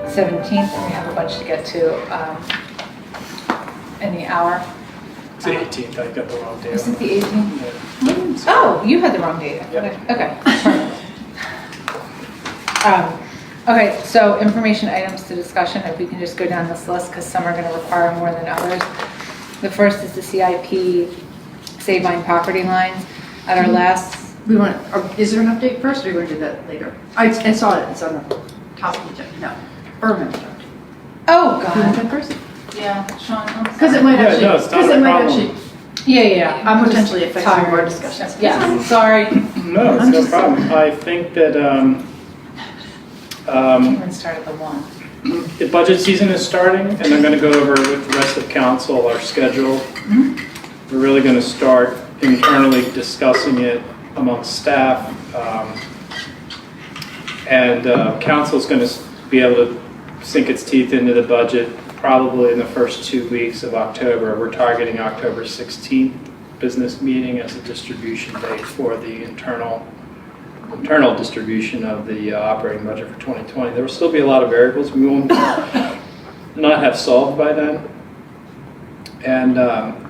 17th, and we have a bunch to get to in the hour. It's the 18th, I got the wrong day. Is it the 18th? Yeah. Oh, you had the wrong date. Yep. Okay. Okay, so information items to discussion, if we can just go down this list, because some are going to require more than others. The first is the CIP Sabine property lines. At our last, We want, is there an update first, or do we want to do that later? I saw it, it's on the top of the agenda, no. Urban update. oh Do you want God, that first? yeah, Sean. I'm Because it sorry. might Yeah, actually, no, it's not because a it might problem. actually Yeah. I'm just potentially affect some of our tired. discussions. Yeah, sorry. No, it's I'm no just- problem. I think that Everyone started the one. the budget season is starting, and I'm going to go over with the rest of council our schedule. We're really going to start internally discussing it amongst staff, and council's going to be able to sink its teeth into the budget probably in the first 2 weeks of October. We're targeting October 16th business meeting as a distribution date for the internal distribution of the operating budget for 2020. There will still be a lot of variables we will not have solved by then. And on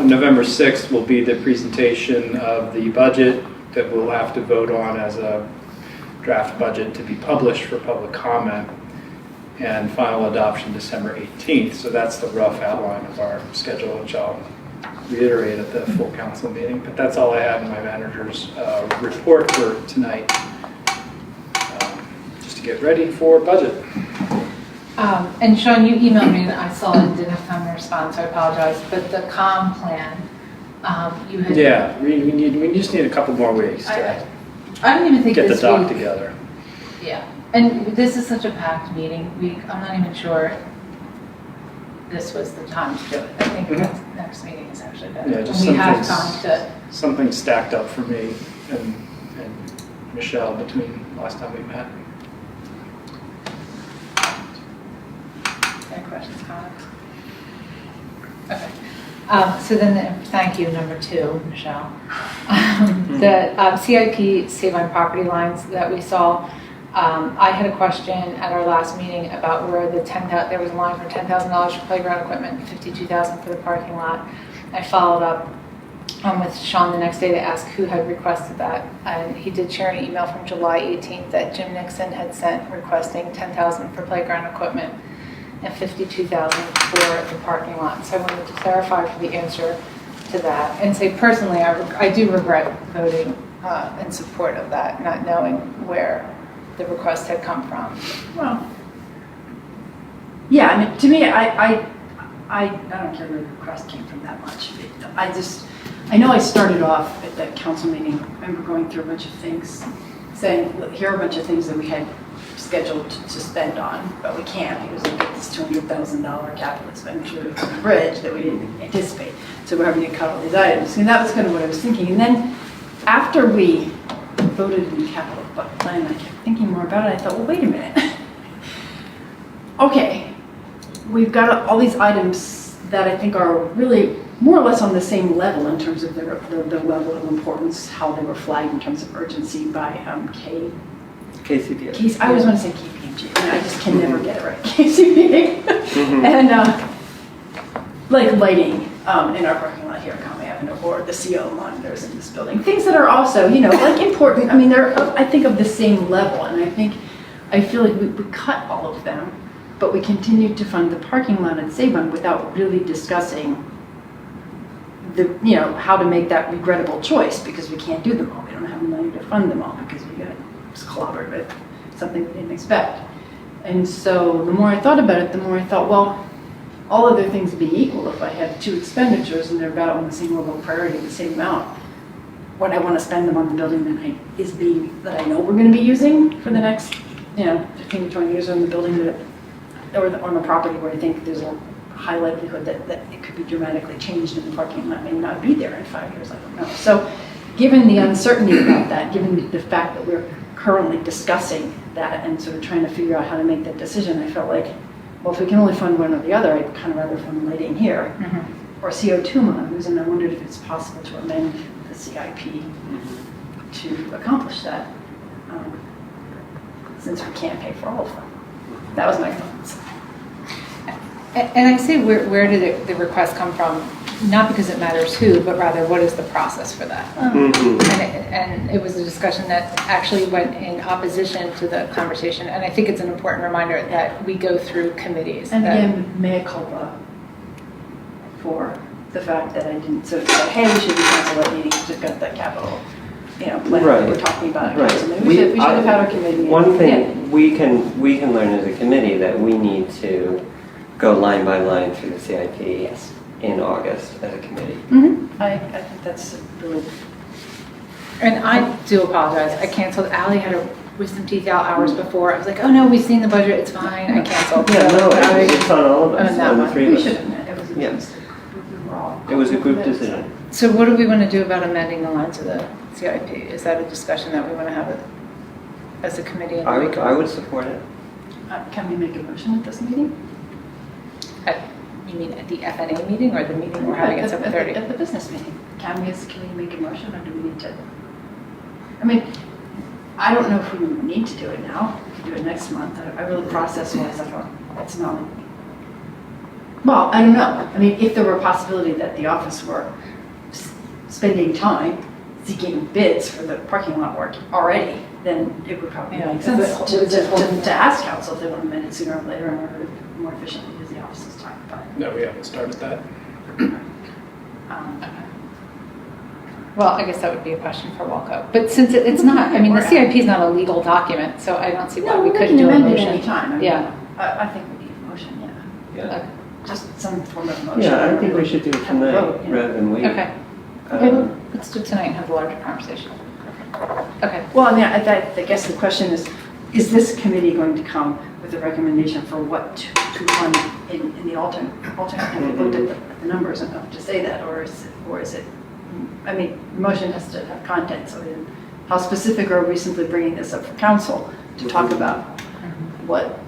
November 6th will be the presentation of the budget that we'll have to vote on as a draft budget to be published for public comment, and final adoption December 18th. So that's the rough outline of our schedule, which I'll reiterate at the full council meeting. But that's all I have in my manager's report for tonight, just to get ready for budget. And Sean, you emailed me, and I saw it and didn't have time to respond, so I apologize. But the comm plan, you had. Yeah, we just need a couple more weeks to I don't even think get the this doc week. together. Yeah, and this is such a packed meeting week. I'm not even sure this was the time to do it. I think next meeting is actually better. Yeah, just And we have some time things- to. Something stacked up for me and Michelle between last time we met. Any questions, comments? Okay. So then, thank you, number 2, Michelle. The CIP Save-On property lines that we saw, I had a question at our last meeting about where there was a line for $10,000 for playground equipment, $52,000 for the parking lot. I followed up with Sean the next day to ask who had requested that, and he did share an email from July 18th that Jim Nixon had sent requesting $10,000 for playground equipment and $52,000 for the parking lot. So I wanted to clarify for the answer to that and say personally, I do regret voting in support of that, not knowing where the request had come from. Well, yeah, I mean, to me, I don't care where the request came from that much. I know I started off at that council meeting, I remember going through a bunch of things, saying, look, here are a bunch of things that we had scheduled to spend on, but we can't because we get this $200,000 capital expenditure for the bridge that we didn't anticipate. So we're having to cut all these items. And that was kind of what I was thinking. And then after we voted in the capital plan, I kept thinking more about it. I thought, well, wait a minute. Okay, we've got all these items that I think are really more or less on the same level in terms of their level of importance, how they were flagged in terms of urgency by KCPS. I always want to say KPMG. I just can never get it right. KCPA. And like lighting in our parking lot here at Conway Avenue, or the CO monitors in this building. Things that are also, like important. I mean, they're, I think, of the same level. And I feel like we cut all of them, but we continued to fund the parking lot at Sabine without really discussing how to make that regrettable choice, because we can't do them all. We don't have the money to fund them all because we got clobbered with something we didn't expect. And so the more I thought about it, the more I thought, well, all other things being equal, if I have 2 expenditures and they're about on the same level of priority, the same amount, what I want to spend them on the building that I know we're going to be using for the next 15 to 20 years on the building or on the property where I think there's a high likelihood that it could be dramatically changed and the parking lot may not be there in 5 years, I don't know. So given the uncertainty about that, given the fact that we're currently discussing that and sort of trying to figure out how to make that decision, I felt like, well, if we can only fund one or the other, I'd kind of rather fund lighting here or CO2 monitors, and I wondered if it's possible to amend the CIP to accomplish that. since we can't pay for all of them. That was my thoughts. And I say, where did the request come from? Not because it matters who, but rather what is the process for that? And it was a discussion that actually went in opposition to the conversation. And I think it's an important reminder that we go through committees. And again, mea culpa for the fact that I didn't sort of say, hey, we should cancel that meeting, we've got that capital, plan that we're talking about. Right. So maybe we should have had our committee. One thing we can learn as a committee that we need to go line by line through the CIP in August as a committee. I think that's really. And I do apologize. I canceled. Allie had her wisdom teeth out hours before. I was like, oh no, we've seen the budget. It's fine. I canceled. Yeah, So no, it's on all of us, on the three We of should us. have met. It was a mistake. We were all. It was a group decision. So what do we want to do about amending the lines of the CIP? Is that a discussion that we want to have as a committee? I would support it. Can we make a motion at this meeting? You mean at the FNA meeting or the meeting we're having at 7:30? At the business meeting. Can we make a motion, or do we need to? I mean, I don't know if we need to do it now. We could do it next month. I really process-wise, I thought it's not. Well, I don't know. I mean, if there were a possibility that the office were spending time seeking bids for the parking lot work already, then it would probably make sense to ask council if they want to amend it sooner or later and more efficiently use the office's time. But, No, we haven't started that. Well, I guess that would be a question for Walco. But since it's not, I mean, the CIP is not a legal document, so I don't see why we couldn't do a amend it motion. anytime. I mean, Yeah. I think we need a motion, yeah. Yeah. Just some form of motion. Yeah, I think we should do it tonight Vote, yeah. rather than wait. Okay. Let's do it tonight and have a larger conversation. Okay. Well, I mean, I guess the question is this committee going to come with a recommendation for what to fund in the alternate? Have we looked at the numbers enough to say that, or is it, I mean, the motion has to have content, so then how specific are we simply bringing this up for council to talk about what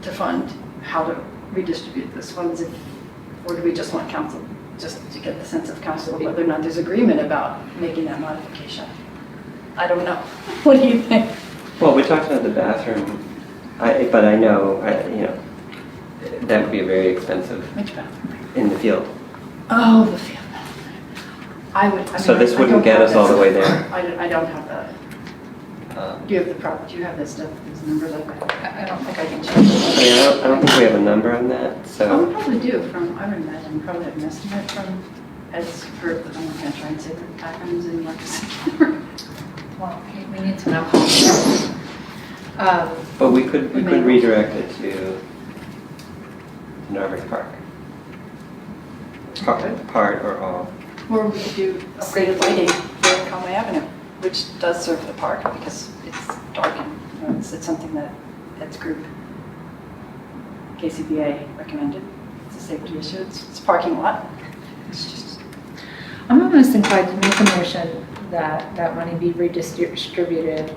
to fund, how to redistribute those funds, or do we just want council, just to get the sense of council of whether or not there's agreement about making that modification? I don't know. What do you think? Well, we talked about the bathroom, but I know, that would be very expensive Which bathroom? in the field. Oh, the field bathroom. So this wouldn't get us all the way there. I don't have that. Do you have this stuff, these numbers? I don't think I can I change mean, it. I don't think we have a number on that, Oh, so. we probably do I would imagine, probably have an estimate from Ed's group, but I'm not going to try and say the bathrooms in Marcus. Well, we need to know. But we could redirect it to Narvik Park. Part or all. Or we could do upgraded lighting for Conway Avenue, which does serve the park because it's dark and it's something that Ed's group, KCBA, recommended. It's a safety issue. It's a parking lot. It's just. I'm almost inclined to make a motion that that money be redistributed.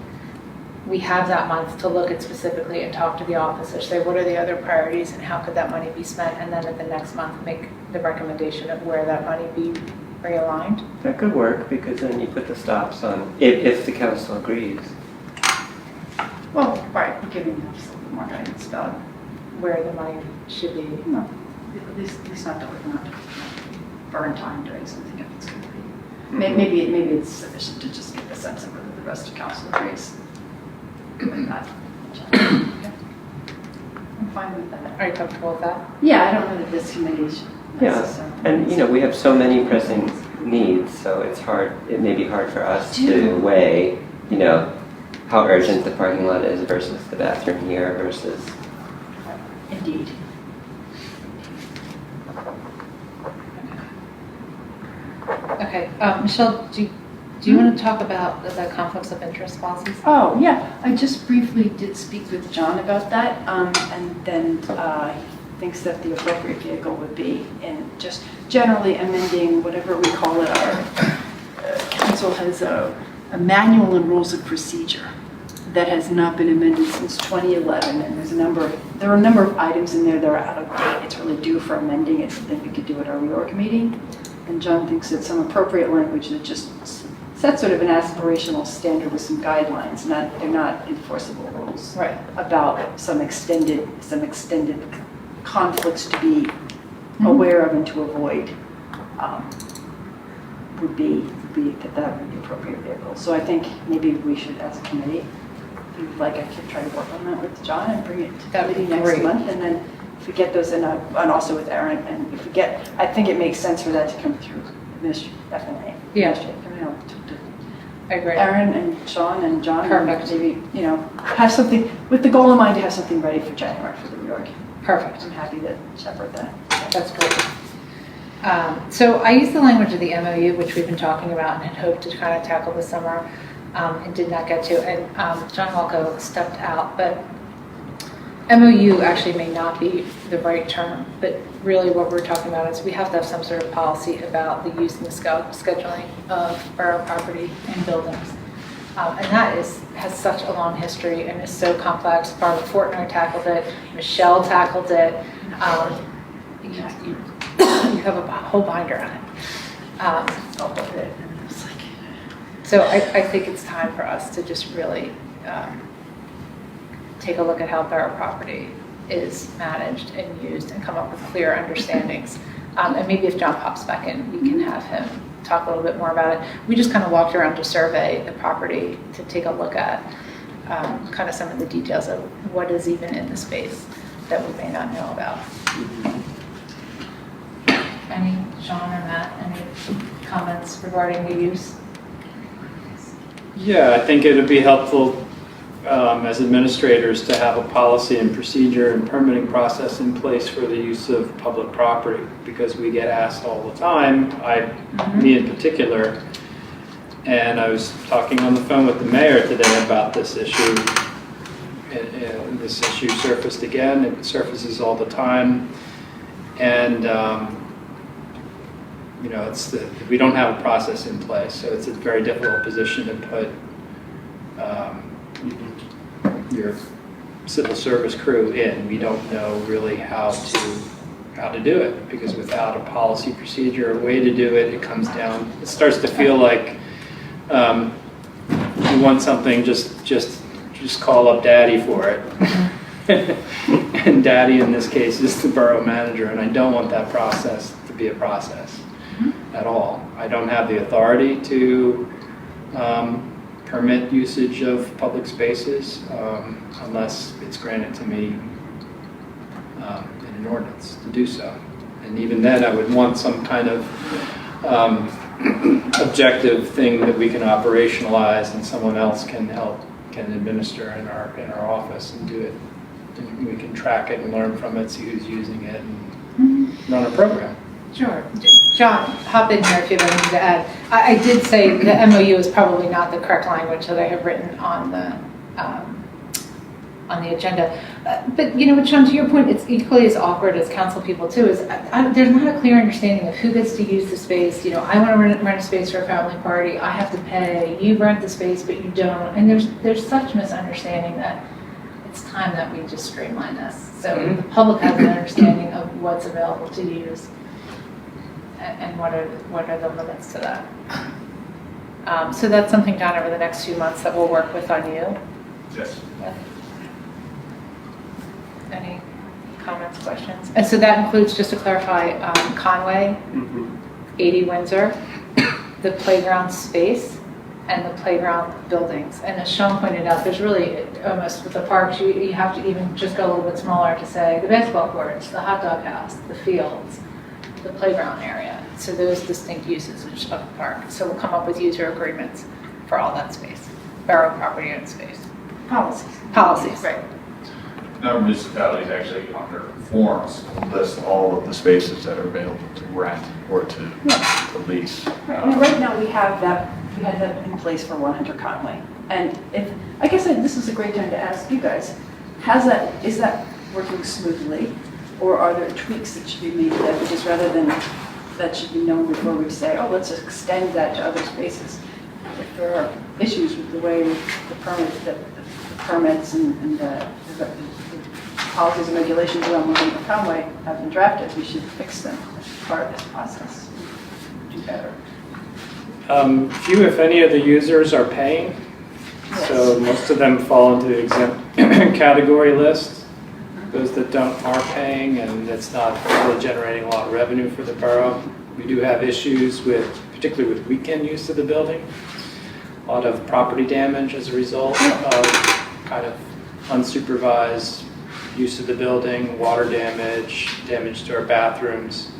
We have that month to look at specifically and talk to the officers, say what are the other priorities and how could that money be spent, and then at the next month make the recommendation of where that money be realigned. That could work, because then you put the stops on, if the council agrees. Well, right, we're giving them just a little bit more guidance about, Where the money should be. no, at least not that we're not burn time doing something if it's going to be. Maybe it's sufficient to just get the sense of whether the rest of council agrees. With that. Okay. I'm fine with that. Are you comfortable with that? Yeah, I don't know that this committee should Yeah, necessarily. and we have so many pressing needs, so it may be hard for us to weigh, how urgent the parking lot is versus the bathroom here versus. Indeed. Okay, Michelle, do you want to talk about the conflicts of interest policies? Oh, yeah, I just briefly did speak with John about that, and then he thinks that the appropriate vehicle would be in just generally amending whatever we call it. Our council has a manual and rules of procedure that has not been amended since 2011, and there are a number of items in there that are out of date. It's really due for amending. It's something we could do at our reorg meeting, and John thinks that some appropriate language that just set sort of an aspirational standard with some guidelines, they're not enforceable rules. Right. About some extended conflicts to be aware of and to avoid would be that would be appropriate vehicle. So I think maybe we should, as a committee, if you'd like, I could try to work on that with John and bring it to That would be next great. month, and then if we get those in, and also with Aaron, and if we get, I think it makes sense for that to come through FNA. Yeah. I agree. Aaron and Sean and John. Perfect. And maybe, have something, with the goal in mind to have something ready for January for the reorg. Perfect. I'm happy to shepherd that. That's great. So I used the language of the MOU, which we've been talking about and had hoped to kind of tackle this summer and did not get to. And John Walco stepped out, but MOU actually may not be the right term, but really what we're talking about is we have to have some sort of policy about the use and the scheduling of borough property and buildings. And that has such a long history and is so complex. Barbara Fortner tackled it, Michelle tackled it. You have a whole binder on it. So I think it's time for us to just really take a look at how borough property is managed and used and come up with clear understandings. And maybe if John pops back in, we can have him talk a little bit more about it. We just kind of walked around to survey the property to take a look at kind of some of the details of what is even in the space that we may not know about. Any, Sean or Matt, any comments regarding the use? Yeah, I think it would be helpful as administrators to have a policy and procedure and permitting process in place for the use of public property, because we get asked all the time, me in particular, and I was talking on the phone with the mayor today about this issue, and this issue surfaced again. It surfaces all the time, and we don't have a process in place, so it's a very difficult position to put your civil service crew in. We don't know really how to do it, because without a policy, procedure, a way to do it, it starts to feel like you want something, just call up daddy for it. And daddy in this case is the borough manager, and I don't want that process to be a process at all. I don't have the authority to permit usage of public spaces unless it's granted to me in an ordinance to do so. And even then, I would want some kind of objective thing that we can operationalize and someone else can administer in our office and do it. And we can track it and learn from it, see who's using it, and run a program. Sure. John, hop in here if you have anything to add. I did say the MOU is probably not the correct language that I have written on the agenda. But John, to your point, it's equally as awkward as council people too. There's not a clear understanding of who gets to use the space. I want to rent a space for a family party. I have to pay. You rent the space, but you don't. And there's such misunderstanding that it's time that we just streamline this, so the public has an understanding of what's available to use. And what are the limits to that? So that's something, John, over the next few months that we'll work with on you. Yes. Yeah. Any comments, questions? And so that includes, just to clarify, Conway, 80 Windsor, the playground space, and the playground buildings. And as Sean pointed out, there's really almost with the parks, you have to even just go a little bit smaller to say the basketball courts, the hot dog house, the fields, the playground area. So those distinct uses of the park. So we'll come up with user agreements for all that space, borough property and space. Policies, right. Now municipalities actually on their forms list all of the spaces that are available to rent or to lease. Right now we have that in place for 100 Conway. And I guess this is a great time to ask you guys, is that working smoothly? Or are there tweaks that should be made to that, because rather than that should be known before we say, oh, let's extend that to other spaces? If there are issues with the way the permits and the policies and regulations around moving to Conway have been drafted, we should fix them as part of this process. Do better. Few, if any, of the users are paying. So most of them fall into the exempt category list. Those that don't are paying, and it's not really generating a lot of revenue for the borough. We do have issues with, particularly with weekend use of the building. A lot of property damage as a result of kind of unsupervised use of the building, water damage, damage to our bathrooms.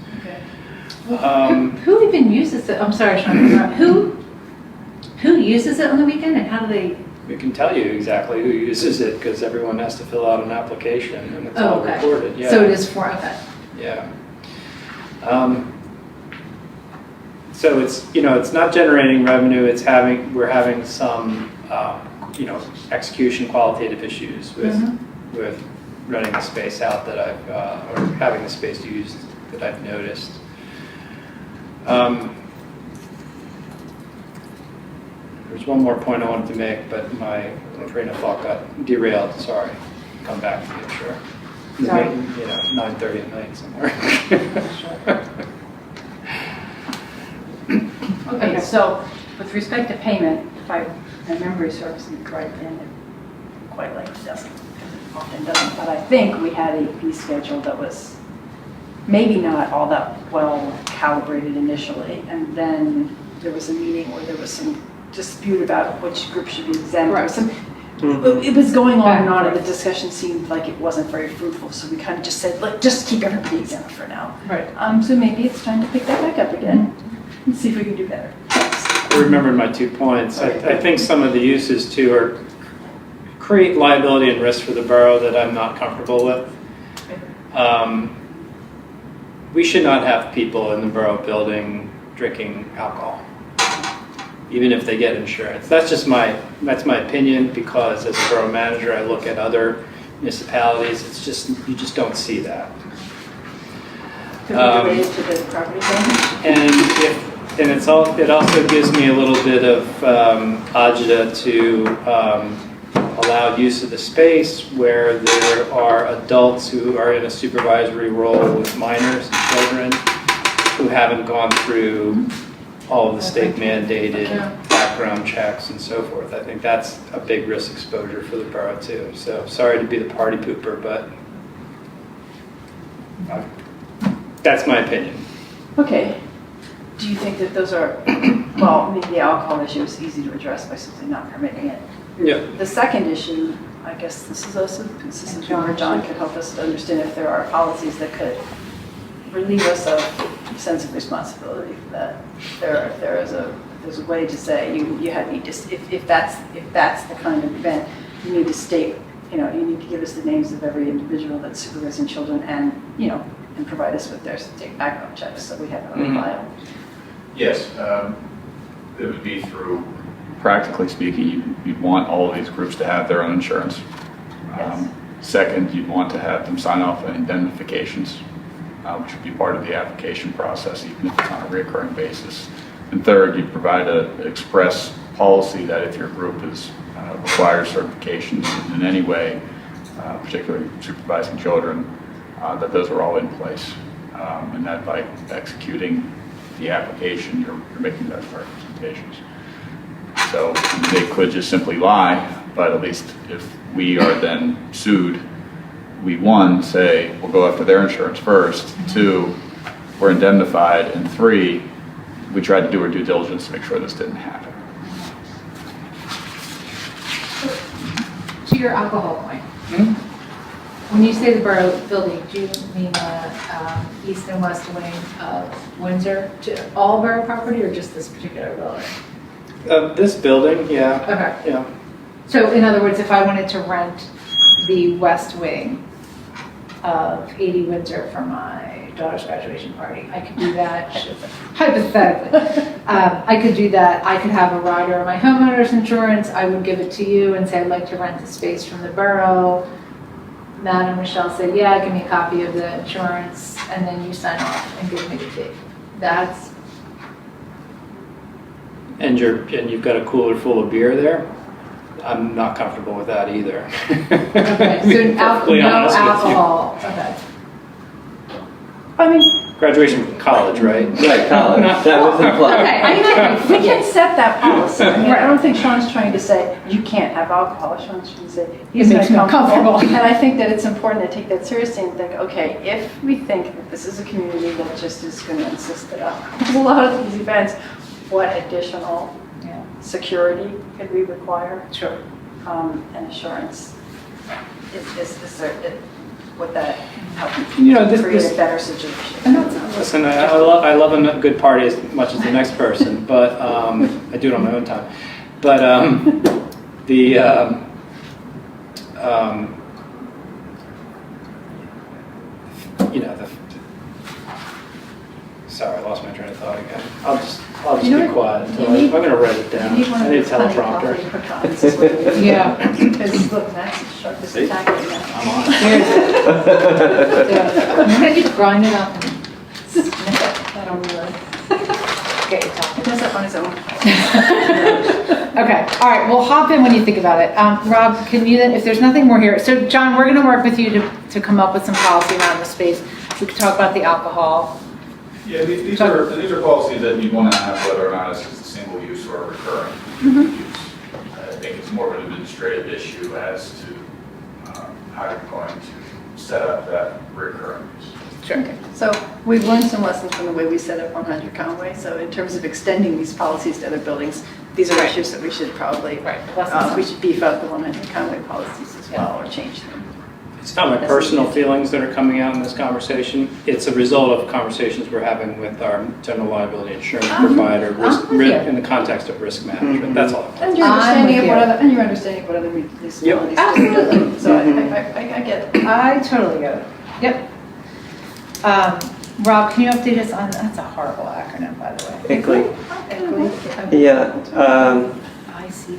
Who even uses it? I'm sorry, Sean. Who uses it on the weekend, and how do they? We can tell you exactly who uses it because everyone has to fill out an application and it's all recorded. Yeah. So it is for, okay. Yeah. So it's, you know, it's not generating revenue. We're having some, you know, execution qualitative issues with renting the space out that or having the space used that I've noticed. There's one more point I wanted to make, but my train of thought got derailed. Sorry. Come back to it, sure. Sorry. You know, 9:30 at night somewhere. Okay, so with respect to payment, if my memory serves me correctly, and it quite likely doesn't, because it often doesn't, but I think we had a fee schedule that was maybe not all that well calibrated initially, and then there was a meeting where there was some dispute about which group should be exempt. Or some, it was going on and on, and the discussion seemed like it wasn't very fruitful, so we kind of just said, like, just keep everybody exempt for now. Right. So maybe it's time to pick that back up again and see if we can do better. I remembered my 2 points. I think some of the uses too create liability and risk for the borough that I'm not comfortable with. We should not have people in the borough building drinking alcohol, even if they get insurance. That's my opinion, because as a borough manager, I look at other municipalities. It's just, you just don't see that. Could be related to the property damage? And it also gives me a little bit of agita to allow use of the space where there are adults who are in a supervisory role with minors and children who haven't gone through all of the state mandated background checks and so forth. I think that's a big risk exposure for the borough too. So sorry to be the party pooper, but that's my opinion. Okay. Do you think that those are, well, maybe the alcohol issue is easy to address by simply not permitting it? Yeah. The second issue, I guess this is also consistent where John could help us to understand if there are policies that could relieve us of a sense of responsibility for that. There's a way to say you need to, if that's the kind of event, you need to state, you need to give us the names of every individual that's supervising children, and and provide us with their state background checks so we have it on file. Yes, it would be through, practically speaking, you'd want all of these groups to have their own insurance. Yes. Second, you'd want to have them sign off on indemnifications, which would be part of the application process, even if it's on a recurring basis. And third, you'd provide an express policy that if your group requires certifications in any way, particularly supervising children, that those are all in place. And that by executing the application, you're making those representations. So they could just simply lie, but at least if we are then sued, we, one, say we'll go after their insurance first, two, we're indemnified, and three, we tried to do our due diligence to make sure this didn't happen. To your alcohol point, when you say the borough building, do you mean east and west wing of Windsor, to all borough property, or just this particular building? This building, yeah. Okay. Yeah. So in other words, if I wanted to rent the west wing of 80 Windsor for my daughter's graduation party, I could do that hypothetically. I could do that. I could have a rider of my homeowner's insurance. I would give it to you and say, I'd like to rent the space from the borough. Matt and Michelle said, yeah, give me a copy of the insurance, and then you sign off and give me the fee. That's... And you've got a cooler full of beer there? I'm not comfortable with that either. Okay, so no alcohol. Okay. I mean, Graduation from college, right? Right, college, that was implied. Okay, we can set that policy. I mean, I don't think Sean's trying to say, you can't have alcohol. Sean's trying to say, he's makes not me comfortable. comfortable. And I think that it's important to take that seriously and think, okay, if we think that this is a community that just is going to insist that a lot of these events, what additional Yeah. security could we require? Sure. And assurance? Would that help You know, create a better situation? Listen, I love a good party as much as the next person, but I do it on my own time. But you know, sorry, I lost my train of thought again. I'll just You know be what? quiet You until need- I'm going to write it You down. need one I of need a those honey teleprompter. coffee pecans is what it is. Yeah. Because look, that's sharp as a tack right now. I'm on. Yeah. I'm ready to grind it up and I don't know. get you It talking. does that on its own. Okay, all right, well, hop in when you think about it. Rob, can you, then, if there's nothing more here, so John, we're gonna work with you to come up with some policy around the space. We could talk about the alcohol. Yeah, these are policies that you want to have whether or not it's just a single use or a recurring use. I think it's more of an administrative issue as to how you're going to set up that recurring use. Sure. So we've learned some lessons from the way we set up 100 Conway. So in terms of extending these policies to other buildings, these are Right. issues that we should probably, Right. Lessons we should beef up the 100 Conway policies as well, or change them. It's not my personal feelings that are coming out in this conversation. It's a result of conversations we're having with our general liability insurance provider I'm with you. in the context of risk management. That's all. And your I'm understanding with of what you. other, and your understanding of what other municipalities do. Absolutely. So I get it. I totally get it. Yep. Rob, can you update us on, that's a horrible acronym, by the way. ICLEI. ICLEI? Yeah, I see.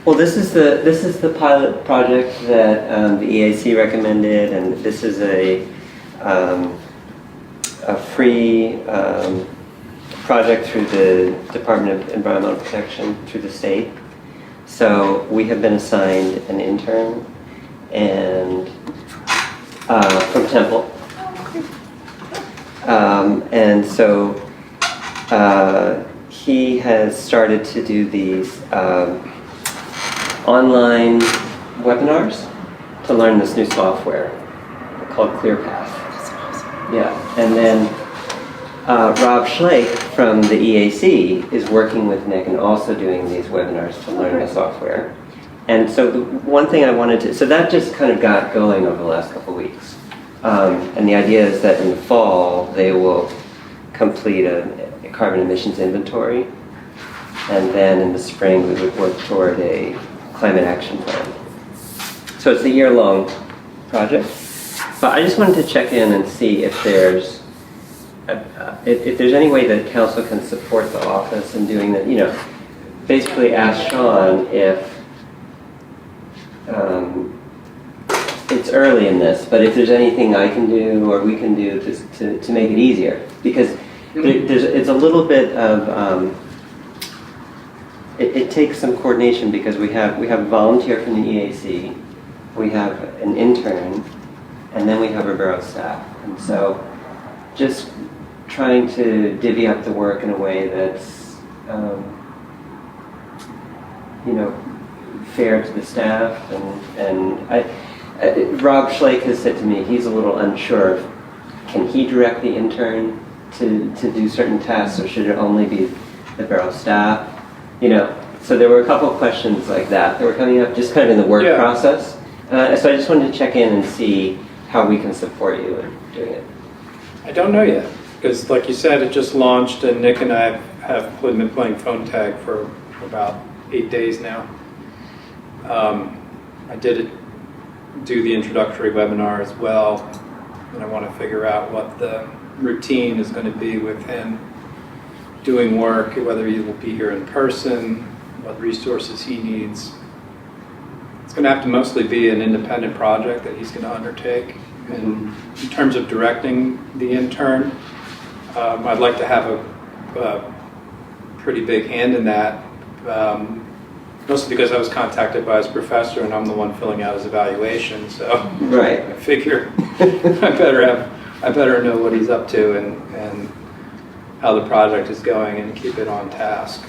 well, this is the pilot project that the EAC recommended, and this is a free project through the Department of Environmental Protection through the state. So we have been assigned an intern and from Temple. And so he has started to do these online webinars to learn this new software called ClearPath. That's awesome. Yeah, and then Rob Schlake from the EAC is working with Nick and also doing these webinars to learn the software. And so the one thing I wanted to, so that just kind of got going over the last couple of weeks. And the idea is that in the fall, they will complete a carbon emissions inventory. And then in the spring, we would work toward a climate action plan. So it's a year-long project. But I just wanted to check in and see if there's any way that council can support the office in doing that. You know, basically ask Sean if it's early in this, but if there's anything I can do or we can do to make it easier, because it's a little bit of it takes some coordination because we have a volunteer from the EAC, we have an intern, and then we have our borough staff, and so just trying to divvy up the work in a way that's you know, fair to the staff, and Rob Schlake has said to me he's a little unsure of can he direct the intern to do certain tasks, or should it only be the borough staff? You know, so there were a couple of questions like that were coming up, just kind of in the work process. So I just wanted to check in and see how we can support you in doing it. I don't know yet, because like you said, it just launched, and Nick and I have been playing phone tag for about 8 days now. I did do the introductory webinar as well, and I want to figure out what the routine is going to be with him doing work, whether he will be here in person, what resources he needs. It's going to have to mostly be an independent project that he's going to undertake. And in terms of directing the intern, I'd like to have a pretty big hand in that, mostly because I was contacted by his professor and I'm the one filling out his evaluation, so Right. I figure I better have I better know what he's up to and how the project is going and keep it on task.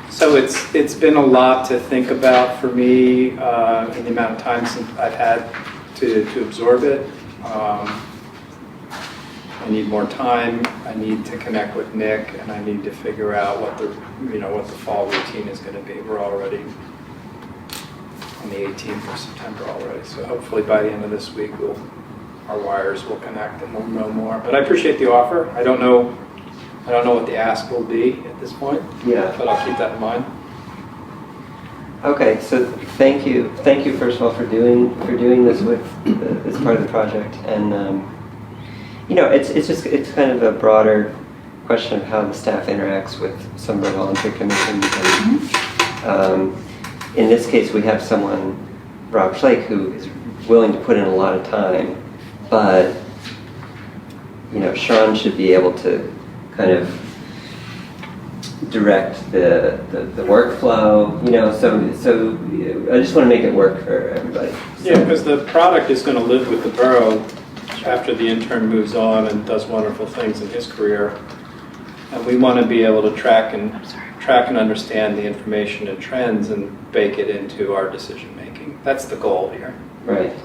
So it's been a lot to think about for me in the amount of time since I've had to absorb it. I need more time. I need to connect with Nick, and I need to figure out what the fall routine is going to be. We're already on the 18th of September already, so hopefully by the end of this week our wires will connect and we'll know more. But I appreciate the offer. I don't know what the ask will be at this point. Yeah. But I'll keep that in mind. Okay, so thank you first of all for doing this with this part of the project, and it's kind of a broader question of how the staff interacts with some of the volunteer commissions. And, in this case, we have someone, Rob Flake, who is willing to put in a lot of time, but Sean should be able to kind of direct the workflow, so I just want to make it work for everybody. Yeah, because the product is going to live with the borough after the intern moves on and does wonderful things in his career. And we want to be able to track and understand the information and trends and bake it into our decision making. That's the goal here. Right.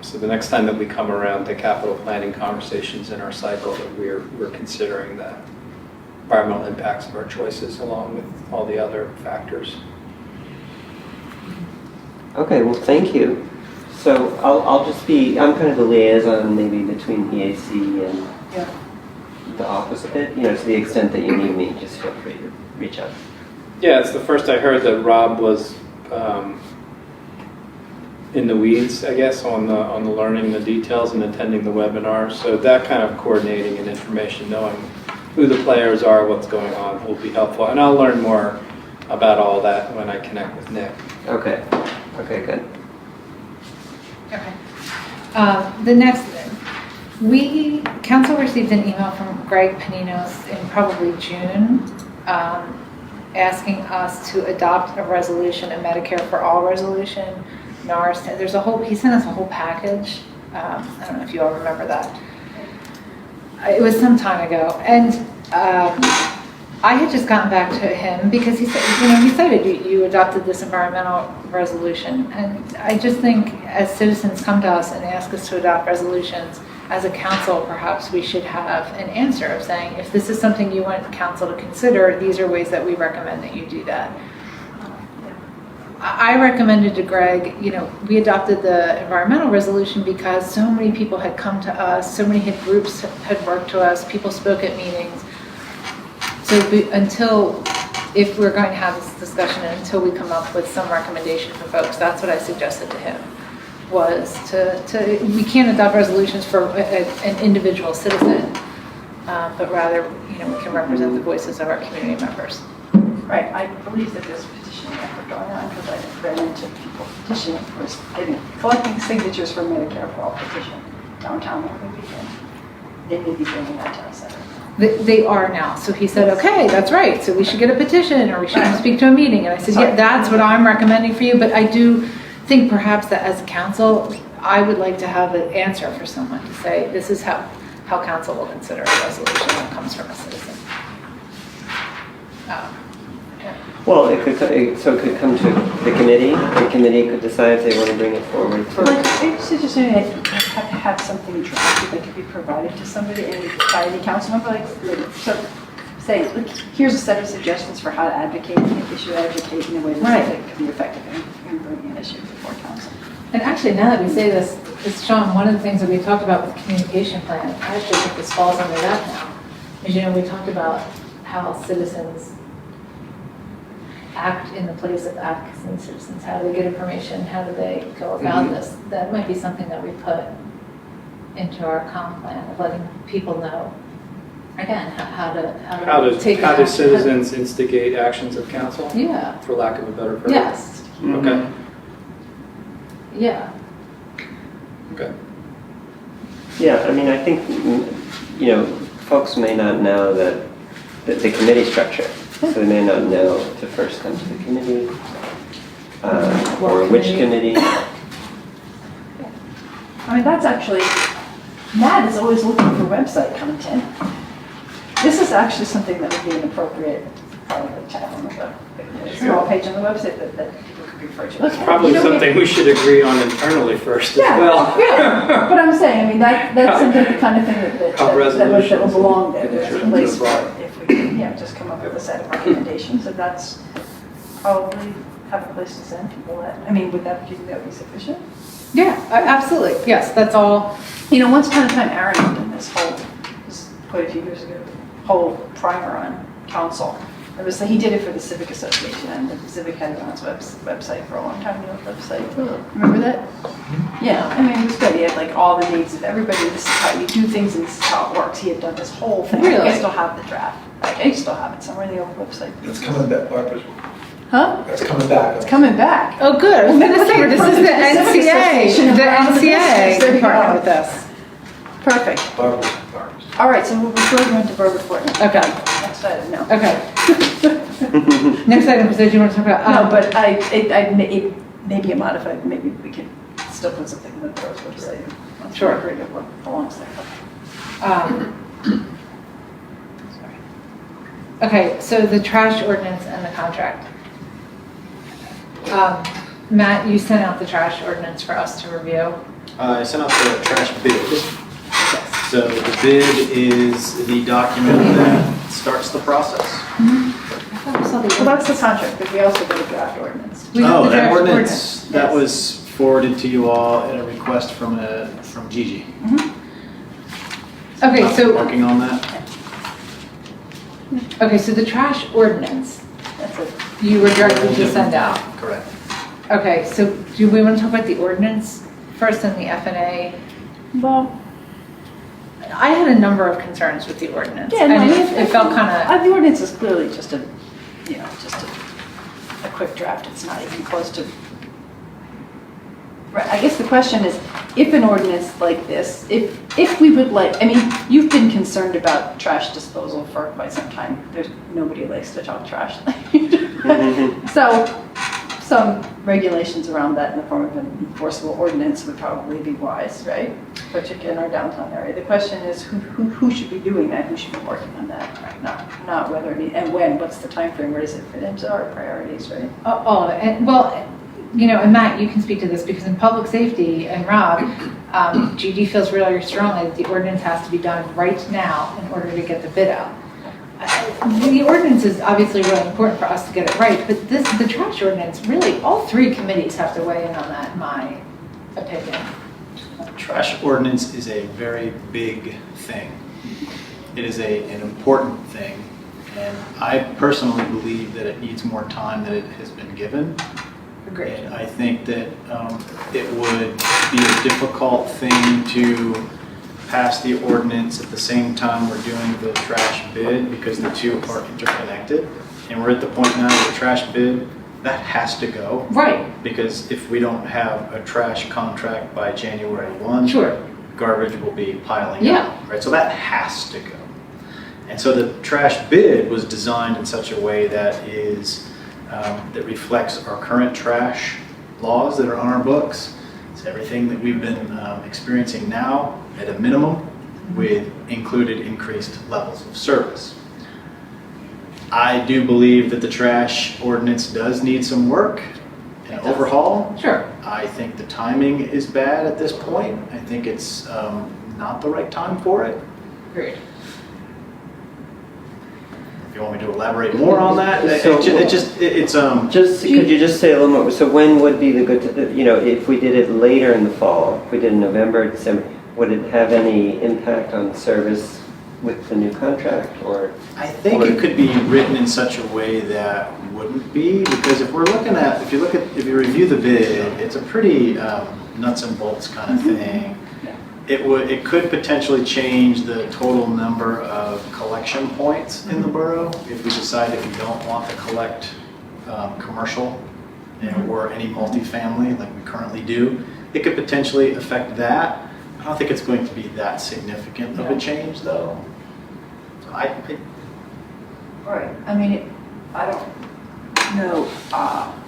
So the next time that we come around to capital planning conversations in our cycle, that we're considering the environmental impacts of our choices along with all the other factors. Okay, well, thank you. So I'm kind of a liaison maybe between EAC and the office a bit, to the extent that you need me, just feel free to reach out. Yeah, it's the first I heard that Rob was in the weeds, I guess, on the learning the details and attending the webinar. So that kind of coordinating and information, knowing who the players are, what's going on, will be helpful. And I'll learn more about all that when I connect with Nick. Okay, good. Okay. The next, council received an email from Greg Paninos in probably June, asking us to adopt a resolution, a Medicare for All resolution. He sent us a whole package. I don't know if you all remember that. It was some time ago, and I had just gotten back to him because he said, he cited you adopted this environmental resolution, and I just think as citizens come to us and ask us to adopt resolutions, as a council, perhaps we should have an answer of saying, if this is something you want council to consider, these are ways that we recommend that you do that. I recommended to Greg, we adopted the environmental resolution because so many people had come to us, so many groups had worked to us, people spoke at meetings. So if we're going to have this discussion and until we come up with some recommendation for folks, that's what I suggested to him, was we can't adopt resolutions for an individual citizen, but rather, we can represent the voices of our community members. Right, I believe that there's petitioning effort going on because I ran into people petitioning for collecting signatures for Medicare for All petition downtown over the weekend. They may be bringing that to us. They are now. So he said, okay, that's right. So we should get a petition or we should speak to a meeting. And I said, yeah, that's what I'm recommending for you. But I do think perhaps that as a council, I would like to have an answer for someone to say, this is how council will consider a resolution that comes from a citizen. Well, it could come to the committee. The committee could decide if they want to bring it forward. I suggested have something drafted that could be provided to somebody and by any council member, say, look, here's a set of suggestions for how to advocate an issue, advocate in a way that can be effective in bringing an issue before council. And actually, now that we say this, Sean, one of the things that we talked about with the communication plan, I actually think this falls under that now. As we talked about how citizens act in the place of advocacy and citizens. How do they get information? How do they go about this? That might be something that we put into our comp plan, of letting people know, again, how to take how do action. citizens instigate actions of council? Yeah. For lack of a better phrase. Yes. Okay. Yeah. Okay. Yeah, I think, folks may not know that the committee structure. So they may not know to first come to the committee, or which committee. I mean, that's actually, Matt is always looking for website content. This is actually something that would be an appropriate, probably chat on the web, a small page on the website that people could refer to. Okay, Probably you know, something we should agree on internally first as well. Yeah, but I'm saying, I mean, that's something, the kind of thing that will belong there. There's a place for it if we can, just come up with a set of recommendations, and that's probably have a place to send people at. I mean, would that be sufficient? Yeah, absolutely. Yes, that's all. You know, once upon a time, Aaron had done this quite a few years ago, whole primer on council. He did it for the Civic Association, and the Civic had it on its website for a long time, website. Remember that? Yeah, I mean, it was good. He had like all the needs of everybody. This is how you do things, and this is how it works. He had done this whole thing. Really? I still have the draft. I still have it somewhere in the old website. It's coming back, Barbara. Huh? It's coming back. It's coming back. Oh, good. I was going to say, this is the Civic Association NCA, the around the business. NCA There you partnered go. with us. Perfect. Barbara's. All right, so we'll go on to Barbara Fortney. Okay. Next item, no. Okay. Next item, so do you want to talk about? No, but it may be a modified, maybe we can still put something in the borough's website. Once we Sure. agree to what belongs there. Okay, so the trash ordinance and the contract. Matt, you sent out the trash ordinance for us to review. I sent out the trash bid. So the bid is the document that starts the process. I thought we saw the Well, that's the contract, but we also got a draft ordinance. We have the Oh, that draft ordinance, that yes. was forwarded to you all at a request from Gigi. Okay, so, Working on that. okay, so the trash ordinance, That's it. you were directed to send out. Correct. Okay, so do we want to talk about the ordinance first and the FNA? Well, I had a number of concerns with the ordinance. yeah, no, And I mean, it felt kind the ordinance is clearly just a quick draft. It's not even close to. Right, I guess the question is, if an ordinance like this, if we would like, I mean, you've been concerned about trash disposal for quite some time. Nobody likes to talk trash. So, some regulations around that in the form of an enforceable ordinance would probably be wise, right? Particularly in our downtown area. The question is, who should be doing that? Who should be working on that? Right? Not whether and when. What's the time frame? Where does it fit into our priorities, right? and well, you know, and Matt, you can speak to this because in public safety, and Rob, GD feels really strongly that the ordinance has to be done right now in order to get the bid out. The ordinance is obviously really important for us to get it right, but the trash ordinance, really, all three committees have to weigh in on that, in my opinion. Trash ordinance is a very big thing. It is an important thing, and I personally believe that it needs more time than it has been given. Agreed. And I think that it would be a difficult thing to pass the ordinance at the same time we're doing the trash bid because the two are interconnected. And we're at the point now where the trash bid, that has to go. Right. Because if we don't have a trash contract by January 1, Sure. garbage will be piling Yeah. up. Right? So that has to go. And so the trash bid was designed in such a way that that reflects our current trash laws that are on our books. It's everything that we've been experiencing now at a minimum with included increased levels of service. I do believe that the trash ordinance does need some work and overhaul. Sure. I think the timing is bad at this point. I think it's not the right time for it. Agreed. If you want me to elaborate more on that, So- it's Could you just say a little more, so when would be the good, you know, if we did it later in the fall, if we did it in November, December, would it have any impact on service with the new contract, or? I think it could be written in such a way that wouldn't be, because if you review the bid, it's a pretty nuts and bolts kind of thing. It could potentially change the total number of collection points in the borough if we decide that we don't want to collect commercial or any multifamily like we currently do. It could potentially affect that. I don't think it's going to be that significant of a change, though. So Right. I mean, I don't. know,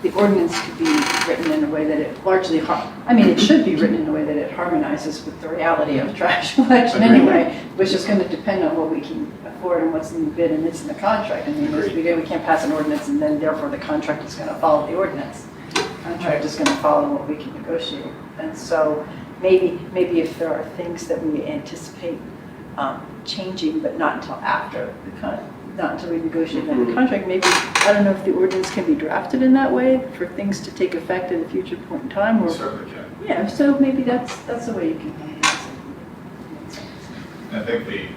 the ordinance could be written in a way that it largely, it should be written in a way that it harmonizes with the reality of trash collection Agreed. anyway, which is going to depend on what we can afford and what's in the bid and it's in the contract. I mean, as we go, we can't pass an ordinance and then therefore the contract is going to follow the ordinance. The contract is going to follow what we can negotiate. And so maybe if there are things that we anticipate changing, but not until after not until we negotiate the contract, maybe, I don't know if the ordinance can be drafted in that way for things to take effect at a future point in time, or, Certainly can. yeah, so maybe that's the way you can handle it. I think the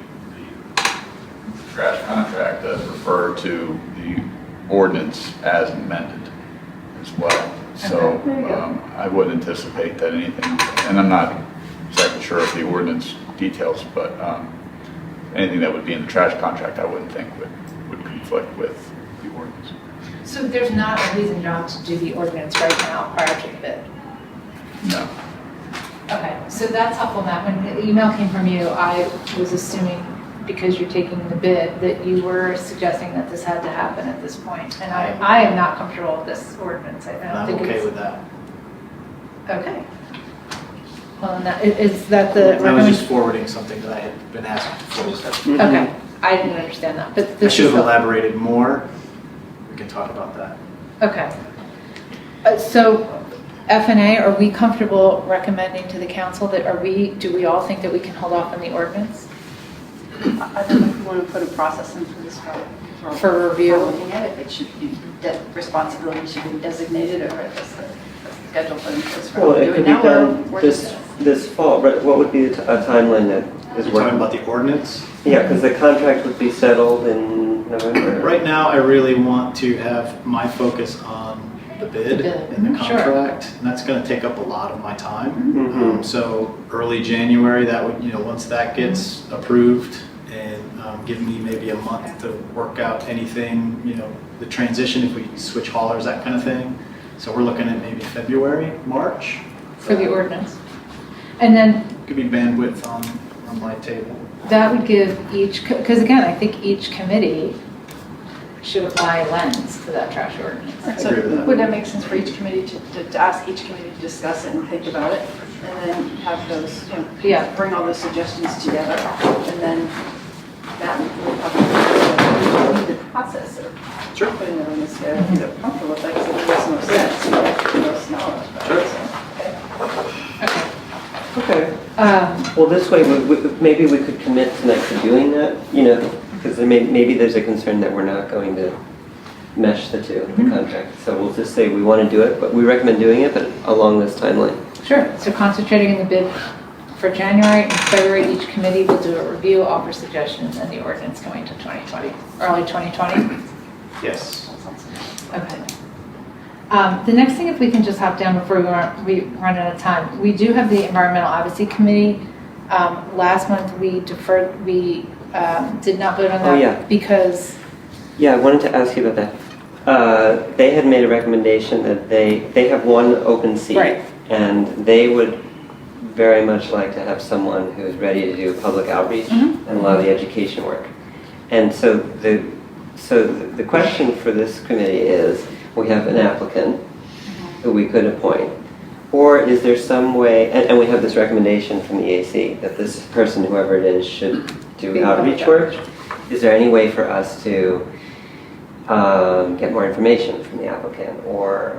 trash contract does refer to the ordinance as amended as well. So Okay, there you go. I would anticipate that anything, and I'm not exactly sure of the ordinance details, but anything that would be in the trash contract, I wouldn't think would conflict with the ordinance. So there's not a reason not to do the ordinance right now prior to the bid? No. Okay, so that's helpful, Matt. When the email came from you, I was assuming because you're taking the bid that you were suggesting that this had to happen at this point. And I am not comfortable with this ordinance. I don't I'm think okay it's. with that. Okay. Well, and is that the I was recommendation? just forwarding something that I had been asked before. Okay, I didn't understand that, but I this should is have helpful. elaborated more. We can talk about that. Okay. So F&A, are we comfortable recommending to the council that do we all think that we can hold off on the ordinance I don't know if you want to put a process in for this for review? For looking at it, it should be, responsibility should be designated or just a schedule put in place for Well, how to it do could it be now. done or this fall, but what would be a timeline that is You're talking working? about the ordinance? Yeah, because the contract would be settled in November. Right now, I really want to have my focus on the bid The bid, and the sure. contract, and that's going to take up a lot of my time. Mhm. So early January, that would, once that gets approved and give me maybe a month to work out anything, the transition, if we switch haulers, that kind of thing. So we're looking at maybe February, March. For the ordinance. And then Could be bandwidth on my table. that would give each, because again, I think each committee should apply a lens to that trash ordinance. So agree with that. would that make sense for each committee to ask each committee to discuss it and think about it? And then have those, Yeah. bring all those suggestions together and then that will probably the process of Sure. putting it on the scale. If you're comfortable with that, because it makes no sense. You have to know knowledge about it. So, okay. Okay. Okay. Well, this way, maybe we could commit tonight to doing that, because maybe there's a concern that we're not going to mesh the two, the contract. So we'll just say we want to do it, but we recommend doing it, but along this timeline. Sure, so concentrating in the bid for January and February, each committee will do a review, offer suggestions, and the ordinance going to 2020, early 2020? Yes. Okay. The next thing, if we can just hop down before we run out of time, we do have the Environmental Advocacy Committee. Last month, we deferred, we did not vote on that. Oh, yeah. Because, Yeah, I wanted to ask you about that. They had made a recommendation that they have one open seat. Right. And they would very much like to have someone who's ready to do public outreach Mhm. and a lot of the education work. And so the question for this committee is, we have an applicant who we could appoint, or is there some way, and we have this recommendation from the EAC that this person, whoever it is, should do Be outreach public work. Is there any way for us to get more information from the applicant, or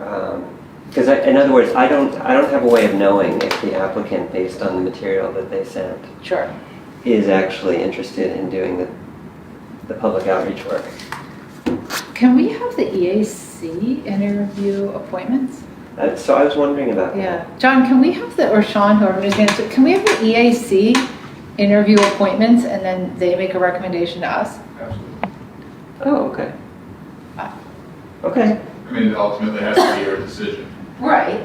because in other words, I don't have a way of knowing if the applicant, based on the material that they sent, sure. is actually interested in doing the public outreach work. Can we have the EAC interview appointments? So I was wondering about that. Yeah. John, can we have or Sean, whoever is going to, can we have the EAC interview appointments and then they make a recommendation to us? Absolutely. Oh, okay. Okay. I mean, it ultimately has to be your decision. Right.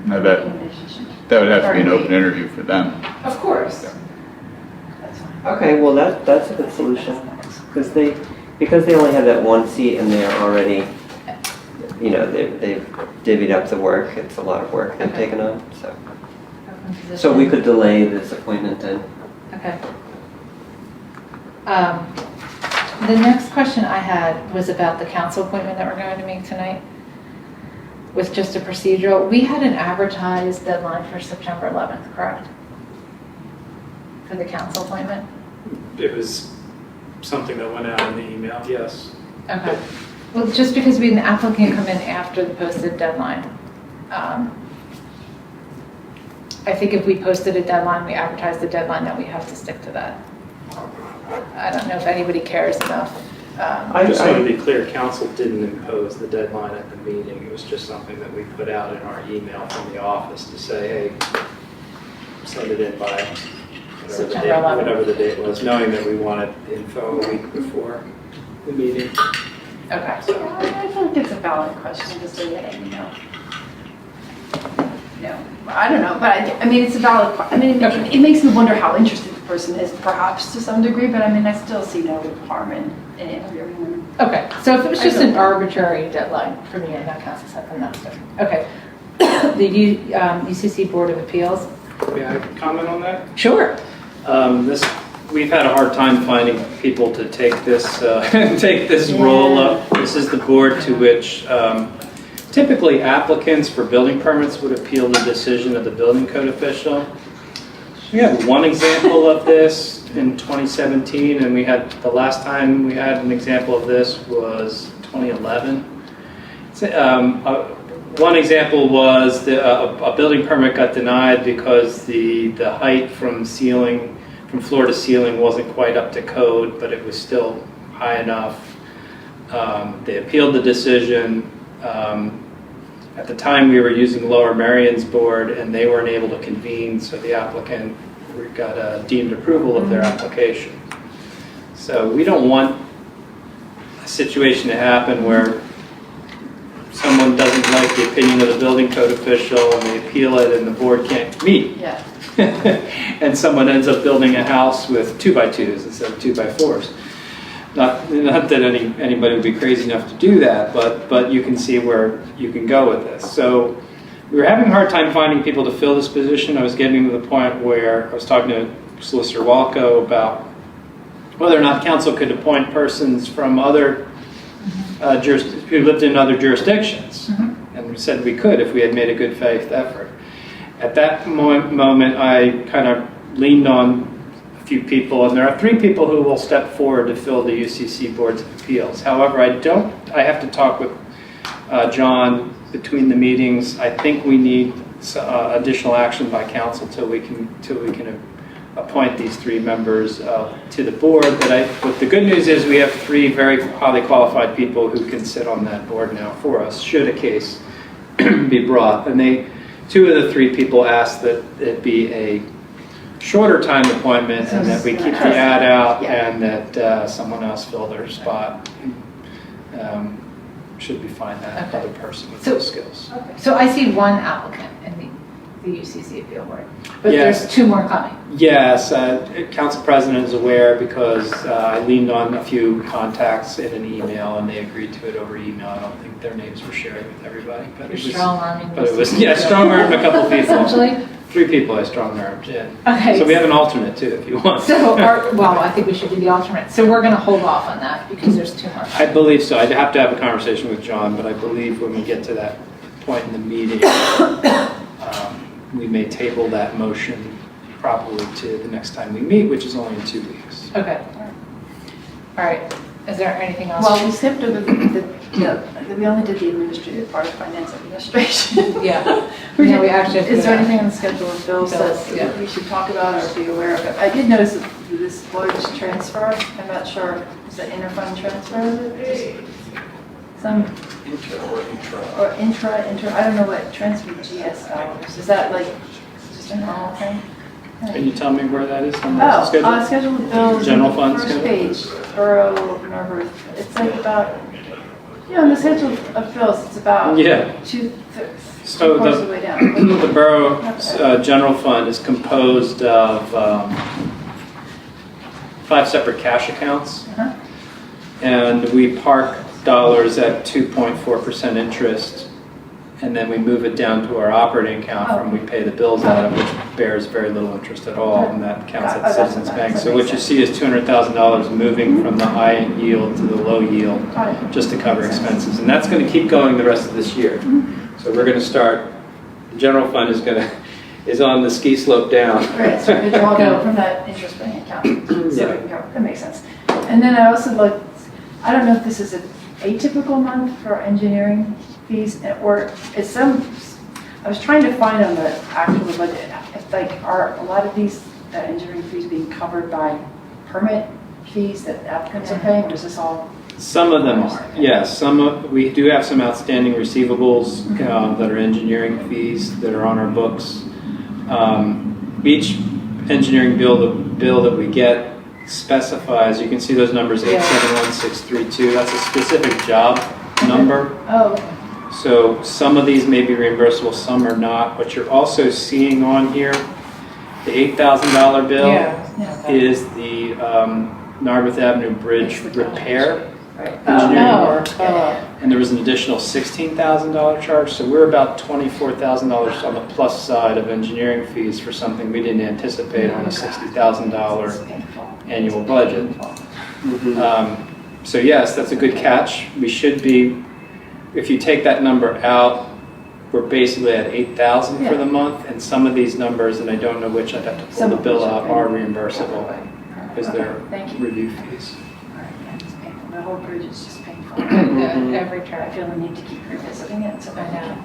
Now that would have to be an open interview for them. Of course. That's fine. Okay, well that's a good solution. Because they only have that one seat and they're already, they've divvied up the work. It's a lot of work they've Okay. taken on, so. Open position. So we could delay this appointment then. Okay. The next question I had was about the council appointment that we're going to make tonight. With just a procedural, we had an advertised deadline for September 11th, correct? For the council appointment? It was something that went out in the email, yes. Okay. Well, just because we had an applicant come in after the posted deadline, I think if we posted a deadline, we advertised the deadline, that we have to stick to that. I don't know if anybody cares enough. I just want to be clear, council didn't impose the deadline at the meeting. It was just something that we put out in our email from the office to say, hey, send it in by whatever the date was, knowing that we wanted info a week before the meeting. Okay. I feel like it's a valid question to say that, no, I don't know, but I mean, it's a valid, I mean, it makes me wonder how interested the person is, perhaps to some degree, but I mean, I still see no harm in interviewing them. Okay, so if it was just an arbitrary deadline for me and that council set, then that's good. Okay. The UCC Board of Appeals? May I comment on that? Sure. We've had a hard time finding people to take this take this role up. This is the board to which typically applicants for building permits would appeal the decision of the building code official. We had one example of this in 2017, and we had the last time we had an example of this was 2011. One example was a building permit got denied because the height from floor to ceiling wasn't quite up to code, but it was still high enough. They appealed the decision. At the time, we were using Lower Merion's board, and they weren't able to convene, so the applicant got a deemed approval of their application. So we don't want a situation to happen where someone doesn't like the opinion of the building code official, and they appeal it, and the board can't meet. Yeah. And someone ends up building a house with 2x2s instead of 2x4s. Not that anybody would be crazy enough to do that, but you can see where you can go with this. So we were having a hard time finding people to fill this position. I was getting to the point where I was talking to Solicitor Walco about whether or not council could appoint persons from other who lived in other jurisdictions. Mm-hmm. And we said we could if we had made a good faith effort. At that moment, I kind of leaned on a few people, and there are 3 people who will step forward to fill the UCC Boards of Appeals. However, I have to talk with John between the meetings. I think we need additional action by council till we can appoint these 3 members to the board. But the good news is we have 3 very highly qualified people who can sit on that board now for us, should a case be brought. And 2 of the 3 people asked that it be a shorter time appointment and that we keep the ad out and that someone else fill their spot. Should we find that other person with those skills. Okay. So I see 1 applicant in the UCC appeal board, but Yes. there's 2 more coming. Yes, council president is aware because I leaned on a few contacts in an email and they agreed to it over email. I don't think their names were shared with everybody, but You're it was strong-arming. But it was strong-armed a couple people. Essentially. 3 people I strong-armed, yeah. Okay. So we have an alternate too, if you want. So, I think we should do the alternate. So we're going to hold off on that because there's 2 more. I believe so. I'd have to have a conversation with John, but I believe when we get to that point in the meeting, we may table that motion probably to the next time we meet, which is only in 2 weeks. Okay. All right. Is there anything else? Well, we skipped over we only did the administrative part of finance administration. Yeah. We Yeah, we actually have to Is there do that. anything on the schedule of bills that we should talk about or be aware of? I did notice this large transfer. I'm not sure. Is that interfund transfer? Is it? Some or intra. I don't know what transfer GS dollars. Is that like just a normal thing? Can you tell me where that is on the Oh, schedule? schedule of bills. General on fund the first schedule? page, Borough Nervous. It's like about, on the schedule of bills, it's about Yeah. 2/3 So of the way down. the borough general fund is composed of 5 separate cash accounts. Uh-huh. And we park dollars at 2.4% interest and then we move it down to our operating account from we pay the bills out of, which bears very little interest at all, and that counts at Citizens Bank. So what you see is $200,000 moving from the high yield to the low yield, just to cover expenses. And that's going to keep going the rest of this year. So we're going to start, the general fund is on the ski slope down. Right, so we draw go from that interest-bearing account. So we can go, that makes sense. And then I also looked, I don't know if this is an atypical month for engineering fees, or is some, I was trying to find on the actual budget, if like, are a lot of these engineering fees being covered by permit fees that applicants are paying, or is this all? Some of them are, yes. We do have some outstanding receivables that are engineering fees that are on our books. Each engineering bill that we get specifies, you can see those numbers 871632, that's a specific job number. Oh, okay. So some of these may be reimbursable, some are not. What you're also seeing on here, the $8,000 bill is the Narberth Avenue Bridge repair engineering work. And there was an additional $16,000 charge, so we're about $24,000 on the plus side of engineering fees for something we didn't anticipate on a $60,000 annual budget. So yes, that's a good catch. We should be, if you take that number out, we're basically at 8,000 for the month, and some of these numbers, and I don't know which, I'd have to pull the bill out, are reimbursable because they're review fees. The whole bridge is just painful. Every I turn. feel the need to keep revisiting it, so I can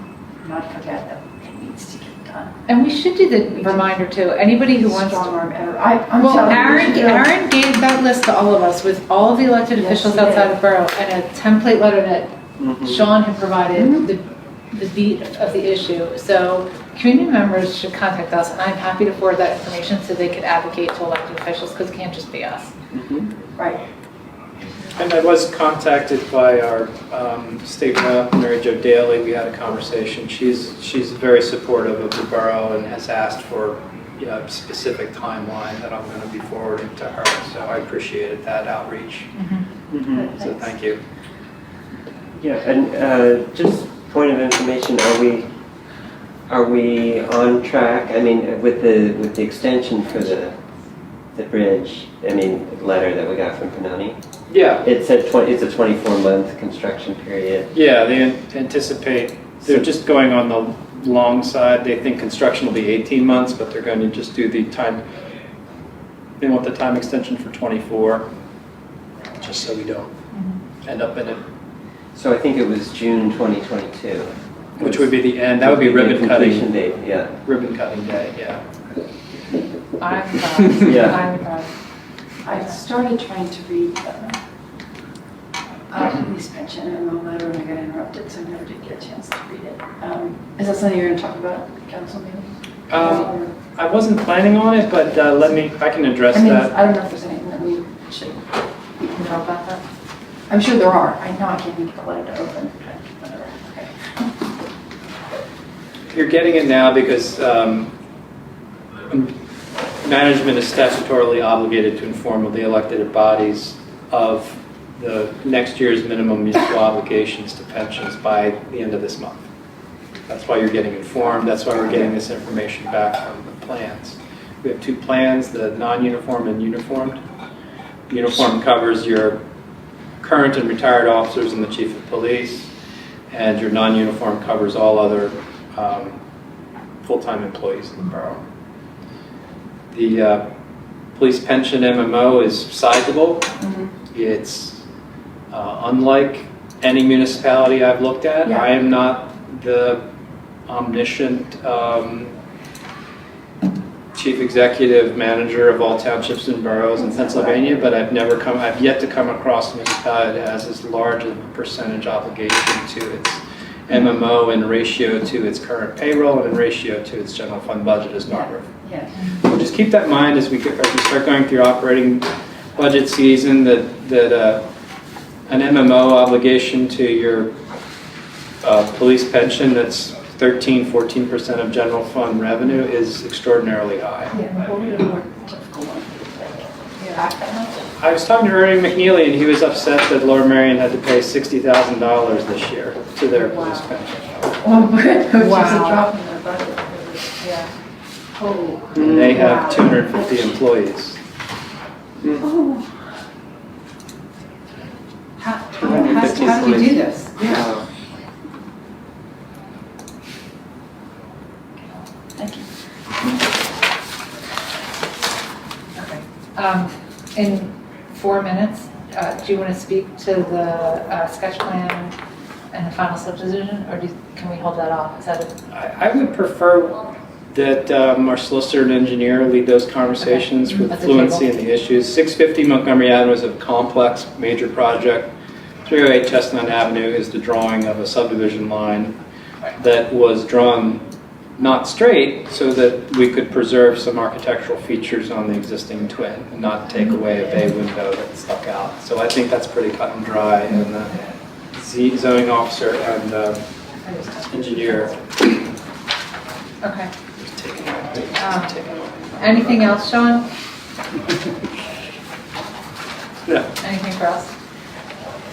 not forget that it needs to get done. And we should do the reminder too. Anybody who wants Strong to. arm, I'm Well, telling you, Aaron gave that list to all of us with all of the elected officials he did. outside of borough and a template letter that Sean had provided the beat of the issue. So community members should contact us, and I'm happy to forward that information so they could advocate to elected officials, because it can't just be us. Right. And I was contacted by our state rep, Mary Jo Daly. We had a conversation. She's very supportive of the borough and has asked for a specific timeline that I'm going to be forwarding to her. So I appreciated that outreach. So thank you. Yeah, and just point of information, are we on track? I mean, with the extension for the bridge, I mean, letter that we got from Pannoni? Yeah. It said it's a 24-month construction period. Yeah, they anticipate, they're just going on the long side. They think construction will be 18 months, but they're going to just do the time, they want the time extension for 24, just so we don't end up in it. So I think it was June 2022. Which would be the end, that would be ribbon cutting. Completion date, yeah. Ribbon cutting day, yeah. I'm fine. Yeah. I'm fine. I started trying to read police pension and all that, and I got interrupted, so I never did get a chance to read it. Is that something you're going to talk about at the council meeting? I wasn't planning on it, but I can address I mean, that. I don't know if there's anything that we should know about that. I'm sure there are. I know I can't even get the letter to open. Whatever. Okay. You're getting it now because management is statutorily obligated to inform the elected bodies of the next year's minimum municipal obligations to pensions by the end of this month. That's why you're getting informed. That's why we're getting this information back from the plans. We have two plans, the non-uniform and uniformed. Uniform covers your current and retired officers and the chief of police, and your non-uniform covers all other full-time employees in the borough. The police pension MMO is sizable. It's unlike any municipality I've looked at. Yeah. I am not the omniscient chief executive manager of all townships and boroughs in Pennsylvania, but I've yet to come across a municipality that has as large a percentage obligation to its MMO in ratio to its current payroll and in ratio to its general fund budget as Narberth. Yeah. So just keep that in mind as we start going through operating budget season, that an MMO obligation to your police pension that's 13-14% of general fund revenue is extraordinarily high. Yeah, what would a more typical one be like? Back that much? I was talking to Ernie McNeely, and he was upset that Lower Merion had to pay $60,000 this year to their police pension. Oh, which is a Wow. drop in the bucket. Yeah. Oh. And they have Wow. 250 employees. Oh. How do you do this? Wow. Thank you. Okay. In 4 minutes, do you want to speak to the sketch plan and the final subdivision, or can we hold that off? Is that I would prefer that our solicitor and engineer lead those conversations Okay. with At the fluency in table. the issues. 650 Montgomery Avenue is a complex, major project. 308 Chestnut Avenue is the drawing of a subdivision line that was drawn not straight so that we could preserve some architectural features on the existing twin and not take away a bay window that stuck out. So I think that's pretty cut and dry, and the zoning officer and engineer okay? Anything else, Sean? No. Anything for us?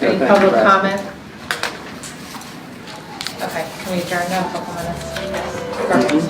No, Any thank you public for asking. comment? Okay, can we adjourn now a couple minutes? Perfect.